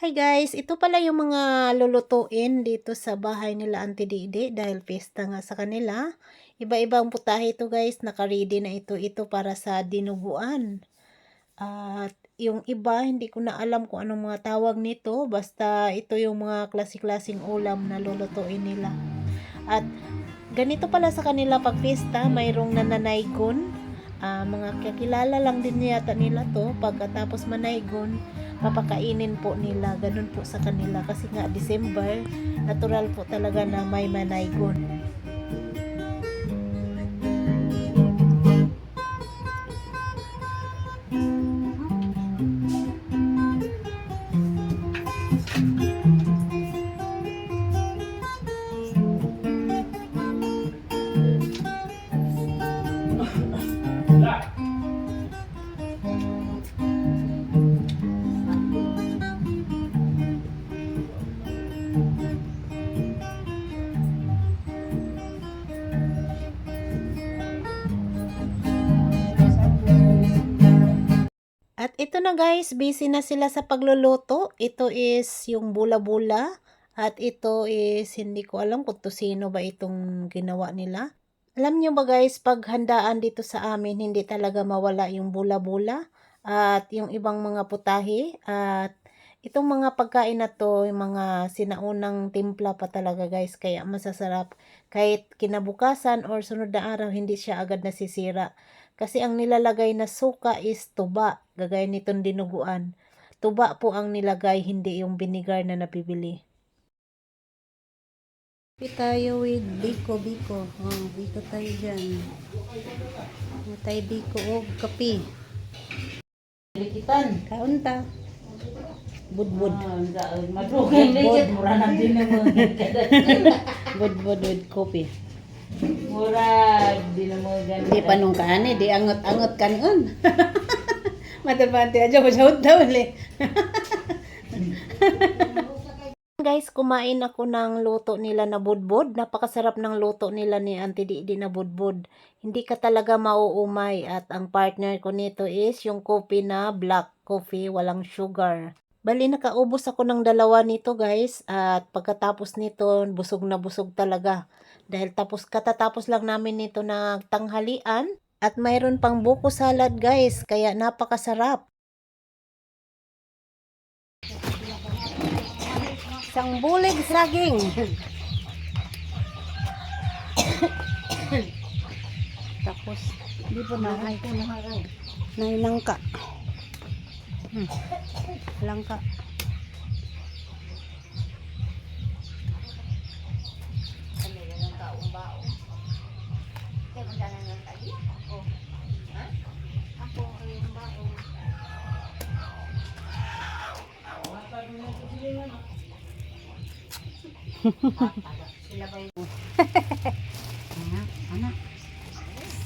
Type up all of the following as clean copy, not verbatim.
Hi guys, ito pala yung mga lulutuin dito sa bahay nila Auntie Didi dahil pesta nga sa kanila. Iba-ibang putahe ito guys, naka-ready na ito. Ito para sa dinuguan. At yung iba, hindi ko na alam kung anong mga tawag nito. Basta ito yung mga klase-klaseng ulam na lulutuin nila. At ganito pala sa kanila pag pesta, mayroong nananaygon. Mga kakilala lang din yata nila to. Pagkatapos manaygon, papakainin po nila. Ganun po sa kanila. Kasi nga December, natural po talaga na may manaygon. At ito na guys, busy na sila sa pagluluto. Ito is yung bula-bula. At ito is, hindi ko alam kung sino ba itong ginawa nila. Alam nyo ba guys, pag handaan dito sa amin, hindi talaga mawala yung bula-bula. At yung ibang mga putahe. At itong mga pagkain na to, yung mga sinaunang timpla pa talaga guys. Kaya masasarap. Kahit kinabukasan or sunod na araw, hindi siya agad nasisira. Kasi ang nilalagay na suka is tuba, gagaya nitong dinuguan. Tuba po ang nilagay, hindi yung vinegar na napibili. Tayo with biko. Biko tayo dyan. Tayo biko o kape. Likitan. Kaunta. Budbud. Madugay ligit. Mura na din mo. Budbud with coffee. Mura. Di na mo ganun. Di panong kaani, di angot-angot kanon. Matapante aja masyawad daw ulit. Guys, kumain ako ng luto nila na budbud. Napakasarap ng luto nila ni Auntie Didi na budbud. Hindi ka talaga mauumay. At ang partner ko nito is yung coffee na black coffee, walang sugar. Bali, nakaubos ako ng 2 nito guys. At pagkatapos nito, busog na busog talaga. Dahil katatapos lang namin nito na tanghalian. At mayroon pang buko salad guys. Kaya napakasarap. Isang bulig saging. Tapos, di po na ay nainangka. Langka.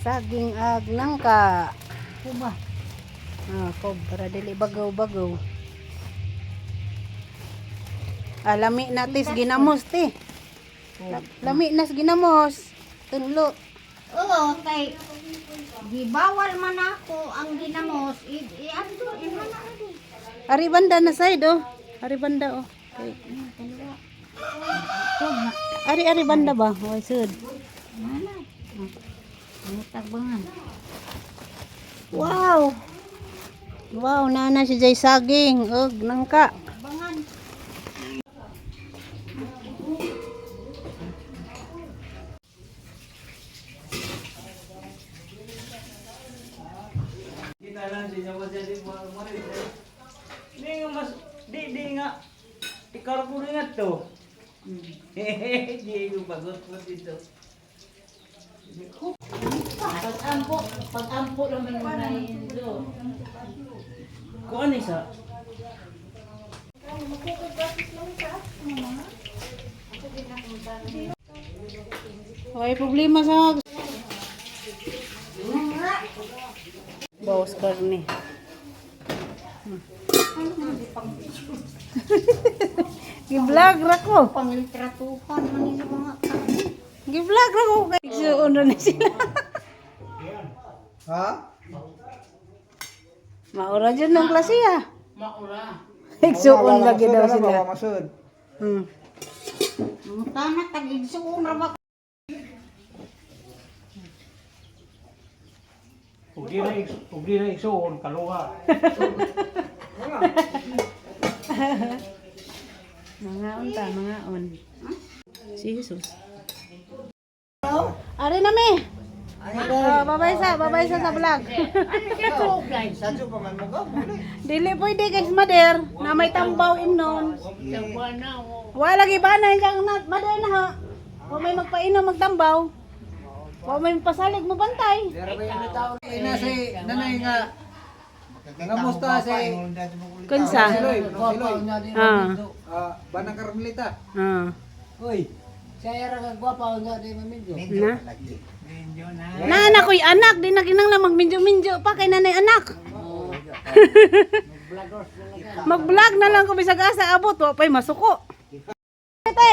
Saging ag nangka. Kuba. Kob para dili bagaw-bagaw. Lami natis ginamos ti. Lami nas ginamos. Tunlo. Oo, kay gibawal man ako ang ginamos. I-ando, imana adi. Ari banda na side oh. Ari banda oh. Okay. Ari banda ba? Hoy sud. Mana? Ano tagbangan? Wow. Wow, nana si Jay saging og nangka. Bangan. Kita lang siya mo jadi marit. Di nga mas di nga. Ikaw ko rin to. Di ko bagot po dito. Pag-ampo naman yung naiindo. Kung ano isa? May problema sa bawas karne. Gi-vlog ra ko. Panglitratuhan man yung mga kami. Gi-vlog ra ko kay suon na sila. Ha? Maura dyan ng klase ah. Maura. Igsuon lagi daw sila. Masud. Hmm. Ang tanat tag-igsuon ra ba? Ug di na igsuon kaluha. Mga unta, mga on. Si Jesus. Ari na mi. Babay sa vlog. Sadyo pa man mo ka. Dili pwede guys, Mader, na may tambaw imnon. Wala lagi ba na kang Mader na ha. Wa may magpainom magtambaw. Wa may pasalig mo bantay. Ina si nanay nga. Namusta si Kunsa? Siloy. Ah. Banang Carmelita. Ah. Uy. Na anak ko'y anak, di na kinang na magminjo-minjo pa kay nanay anak. Mag-vlog na lang ko bisag asa abot, wa pa'y masuko. Ate.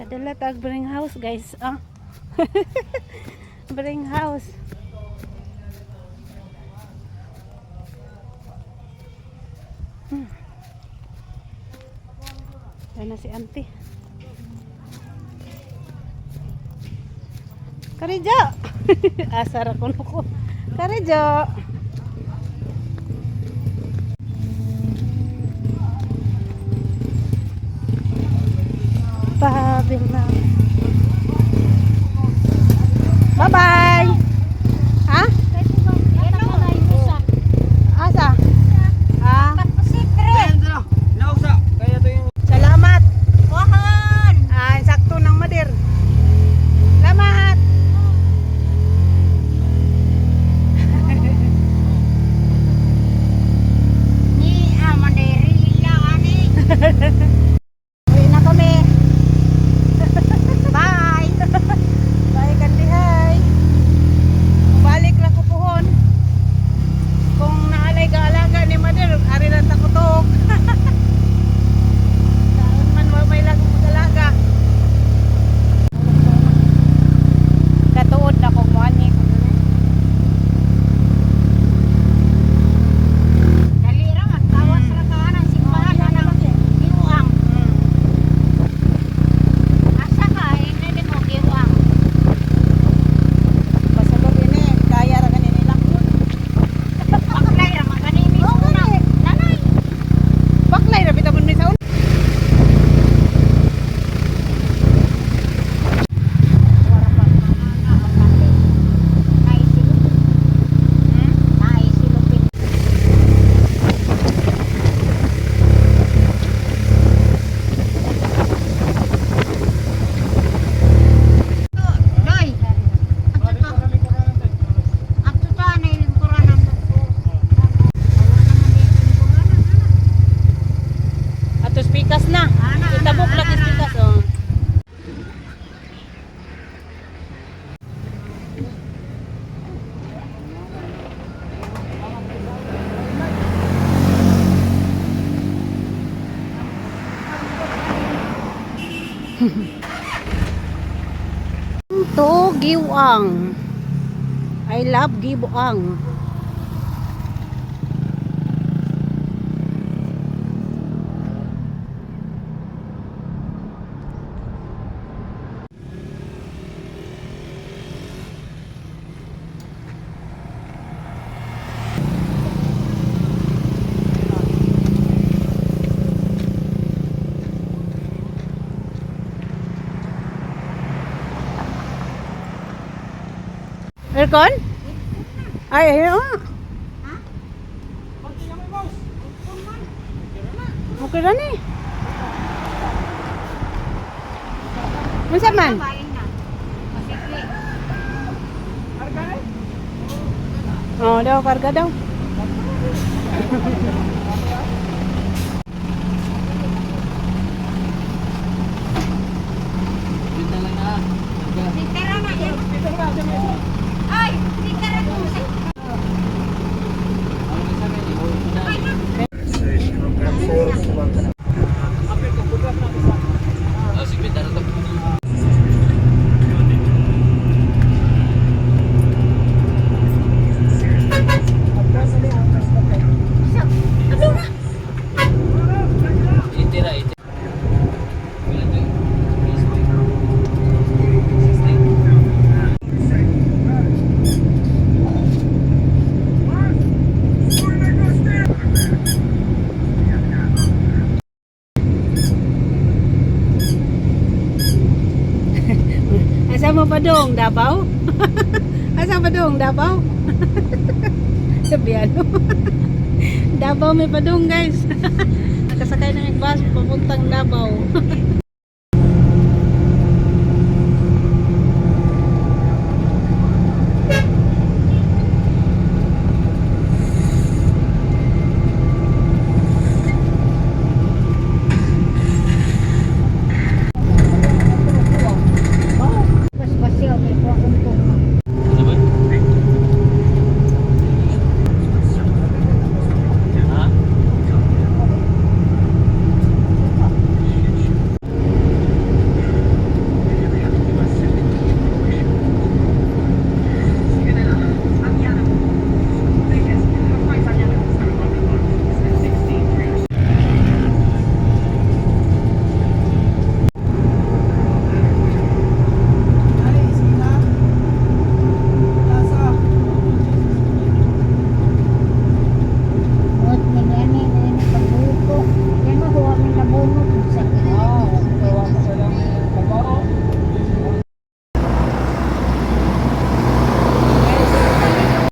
Kadala tag bring house guys, ah. Bring house. Yan na si auntie. Karijo! Asar ako nuko. Karijo! Pahabil na. Bye-bye! Ha? Asa? Ah? Nausa. Kaya to yung Salamat! Ah, sakto ng Madir. Salamat! Uwi na kami. Bye! Bye, kandihay. Balik na ko pohon. Kung naalay ka-alaga ni Madir, ari lang takutok. Saan man may lang mag-alaga. Katuod na kong muani. Pasulog ini, kaya ra ganin nila. Baklay ra bitabon mi sa un. Atos pikas na. Itabok lagi pikas oh. To giwang. I love giwang. Aircon? Ay, ayun nga. Okay na ni. Masa man? Oh, daw karga daw. dong? Davao? Asa ba dong? Davao? Sabiano. Davao may padong guys. Nakasakay na yung bus papuntang Davao.